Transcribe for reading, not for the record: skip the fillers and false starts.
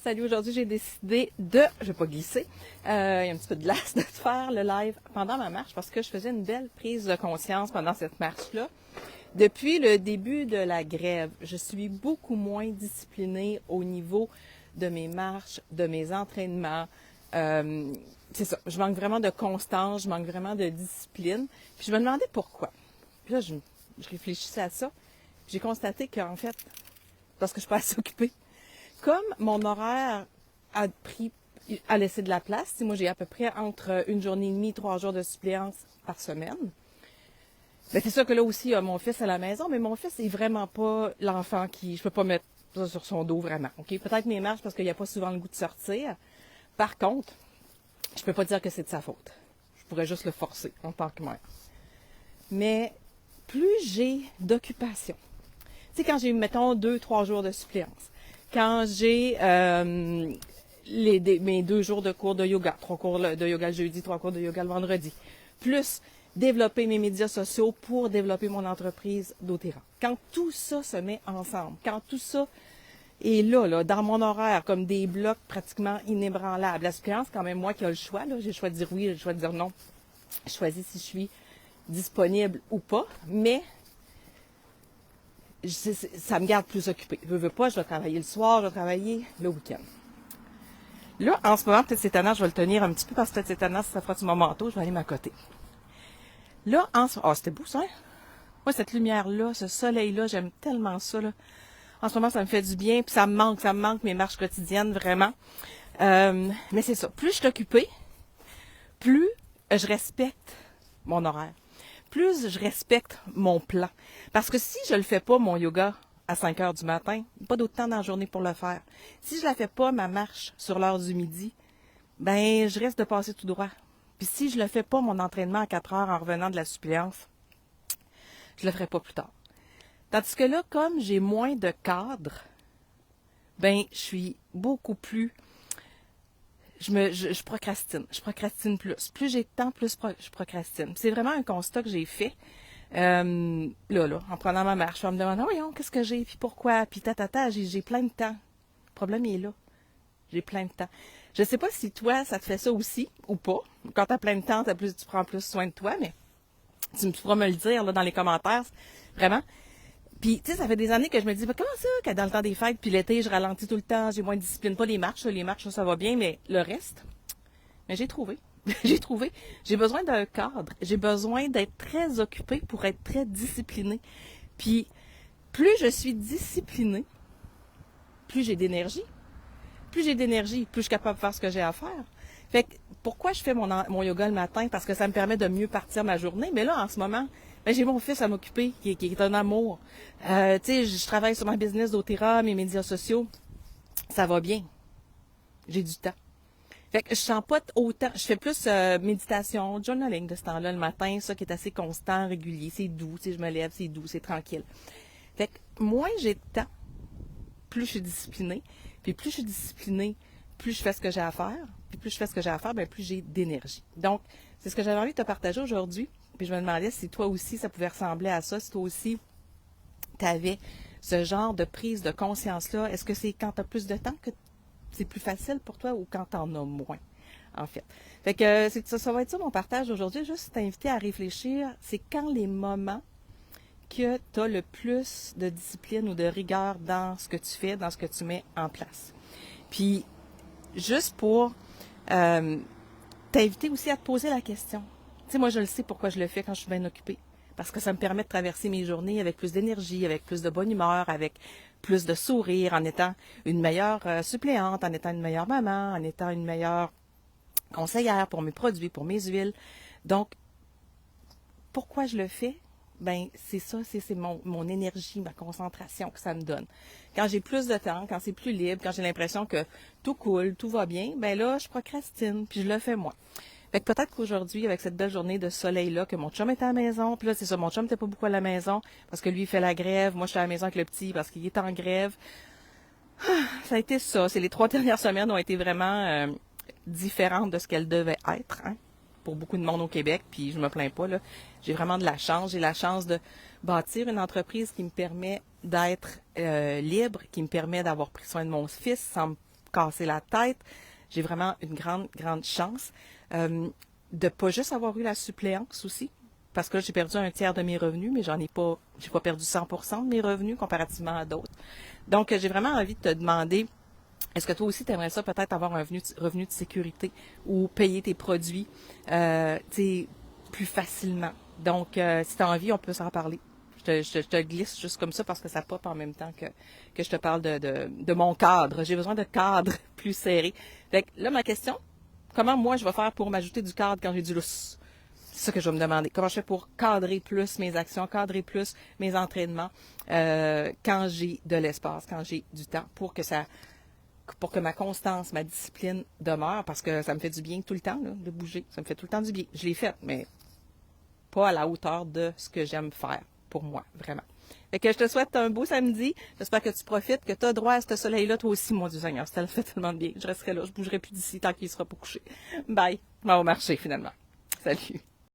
Salut, aujourd'hui j'ai décidé je vais pas glisser, il y a un petit peu de glace, de faire le live pendant ma marche parce que je faisais une belle prise de conscience pendant cette marche-là. Depuis le début de la grève, je suis beaucoup moins disciplinée au niveau de mes marches, de mes entraînements. C'est ça, je manque vraiment de constance, je manque vraiment de discipline. Puis je me demandais pourquoi. Puis là, je réfléchissais à ça. J'ai constaté qu'en fait, parce que je suis pas assez occupée, comme mon horaire a laissé de la place, moi j'ai à peu près entre une journée et demie, 3 jours de suppléance par semaine. Ben c'est sûr que là aussi, il y a mon fils à la maison, mais mon fils est vraiment pas l'enfant je peux pas mettre ça sur son dos vraiment. Ok, peut-être mes marches parce qu'il n'y a pas souvent le goût de sortir. Par contre, je peux pas dire que c'est de sa faute. Je pourrais juste le forcer en tant que mère. Mais plus j'ai d'occupation, tu sais, quand j'ai, mettons, 2-3 jours de suppléance, quand j'ai mes 2 jours de cours de yoga, 3 cours de yoga le jeudi, 3 cours de yoga le vendredi, plus développer mes médias sociaux pour développer mon entreprise d'Otera. Quand tout ça se met ensemble, quand tout ça est là, dans mon horaire, comme des blocs pratiquement inébranlables, la suppléance, c'est quand même moi qui ai le choix, là. J'ai le choix de dire oui, j'ai le choix de dire non. Je choisis si je suis disponible ou pas, mais ça me garde plus occupée. Je veux pas, je vais travailler le soir, je vais travailler le week-end. Là, en ce moment, peut-être c'est étonnant, je vais le tenir un petit peu parce que peut-être c'est étonnant, si ça fera sur mon manteau, je vais aller m'accoter. Là, c'était beau ça, hein? Moi, cette lumière-là, ce soleil-là, j'aime tellement ça, là. En ce moment, ça me fait du bien, puis ça me manque mes marches quotidiennes, vraiment. Mais c'est ça, plus je suis occupée, plus je respecte mon horaire. Plus je respecte mon plan. Parce que si je le fais pas, mon yoga, à 5 heures du matin, pas d'autre temps dans la journée pour le faire. Si je la fais pas, ma marche sur l'heure du midi, ben, je risque de passer tout droit. Puis si je le fais pas, mon entraînement à 4 heures en revenant de la suppléance, je le ferai pas plus tard. Tandis que là, comme j'ai moins de cadre, ben, je suis beaucoup plus... Je procrastine. Je procrastine plus. Plus j'ai de temps, plus je procrastine. C'est vraiment un constat que j'ai fait. En prenant ma marche, je vais me demander, voyons, qu'est-ce que j'ai, puis pourquoi, puis j'ai plein de temps. Le problème est là. J'ai plein de temps. Je sais pas si toi, ça te fait ça aussi, ou pas. Quand tu as plein de temps, tu prends plus soin de toi, mais tu pourras me le dire là, dans les commentaires. Vraiment. Puis, tu sais, ça fait des années que je me dis, comment ça, que dans le temps des fêtes, puis l'été, je ralentis tout le temps, j'ai moins de discipline. Pas les marches, ça va bien, mais le reste, mais j'ai trouvé. J'ai besoin d'un cadre. J'ai besoin d'être très occupée pour être très disciplinée. Puis, plus je suis disciplinée, plus j'ai d'énergie. Plus j'ai d'énergie, plus je suis capable de faire ce que j'ai à faire. Fait que, pourquoi je fais mon yoga le matin? Parce que ça me permet de mieux partir ma journée. Mais là, en ce moment, ben, j'ai mon fils à m'occuper, qui est un amour. Tu sais, je travaille sur ma business d'Otera, mes médias sociaux. Ça va bien. J'ai du temps. Fait que je sens pas autant. Je fais plus méditation, journaling de ce temps-là le matin, ça qui est assez constant, régulier. C'est doux, tu sais, je me lève, c'est doux, c'est tranquille. Fait que moins j'ai de temps, plus je suis disciplinée. Puis plus je suis disciplinée, plus je fais ce que j'ai à faire. Puis plus je fais ce que j'ai à faire, bien plus j'ai d'énergie. Donc, c'est ce que j'avais envie de te partager aujourd'hui. Puis je me demandais si toi aussi, ça pouvait ressembler à ça, si toi aussi, tu avais ce genre de prise de conscience-là. Est-ce que c'est quand tu as plus de temps que c'est plus facile pour toi ou quand tu en as moins, en fait? Fait que ça va être ça mon partage aujourd'hui. Juste t'inviter à réfléchir. C'est quand les moments que tu as le plus de discipline ou de rigueur dans ce que tu fais, dans ce que tu mets en place. Puis, juste pour t'inviter aussi à te poser la question. Tu sais, moi, je le sais pourquoi je le fais quand je suis bien occupée. Parce que ça me permet de traverser mes journées avec plus d'énergie, avec plus de bonne humeur, avec plus de sourire, en étant une meilleure suppléante, en étant une meilleure maman, en étant une meilleure conseillère pour mes produits, pour mes huiles. Donc, pourquoi je le fais? Ben, c'est ça, c'est mon énergie, ma concentration que ça me donne. Quand j'ai plus de temps, quand c'est plus libre, quand j'ai l'impression que tout coule, tout va bien, ben là, je procrastine, puis je le fais moins. Fait que peut-être qu'aujourd'hui, avec cette belle journée de soleil-là, que mon chum est à la maison, puis là, c'est ça, mon chum n'était pas beaucoup à la maison, parce que lui, il fait la grève, moi, je suis à la maison avec le petit, parce qu'il est en grève. Ça a été ça. Les 3 dernières semaines ont été vraiment différentes de ce qu'elles devaient être, hein, pour beaucoup de monde au Québec, puis je me plains pas, là. J'ai vraiment de la chance. J'ai la chance de bâtir une entreprise qui me permet d'être libre, qui me permet d'avoir pris soin de mon fils sans me casser la tête. J'ai vraiment une grande, grande chance de pas juste avoir eu la suppléance aussi. Parce que là, j'ai perdu un tiers de mes revenus, mais j'ai pas perdu 100% de mes revenus comparativement à d'autres. Donc, j'ai vraiment envie de te demander, est-ce que toi aussi, tu aimerais ça peut-être avoir un revenu de sécurité ou payer tes produits plus facilement? Donc, si tu as envie, on peut s'en parler. Je te glisse juste comme ça parce que ça pop en même temps que je te parle de mon cadre. J'ai besoin de cadre plus serré. Fait que là, ma question, comment moi je vais faire pour m'ajouter du cadre quand j'ai du lousse? C'est ça que je vais me demander. Comment je fais pour cadrer plus mes actions, cadrer plus mes entraînements quand j'ai de l'espace, quand j'ai du temps, pour que ma constance, ma discipline demeure, parce que ça me fait du bien tout le temps là, de bouger. Ça me fait tout le temps du bien. Je l'ai fait, mais pas à la hauteur de ce que j'aime faire pour moi, vraiment. Fait que je te souhaite un beau samedi. J'espère que tu profites, que tu as droit à ce soleil-là, toi aussi, mon Dieu Seigneur. Ça le fait tellement de bien. Je resterai là, je bougerai plus d'ici tant qu'il sera pas couché. Bye. On va au marché, finalement. Salut.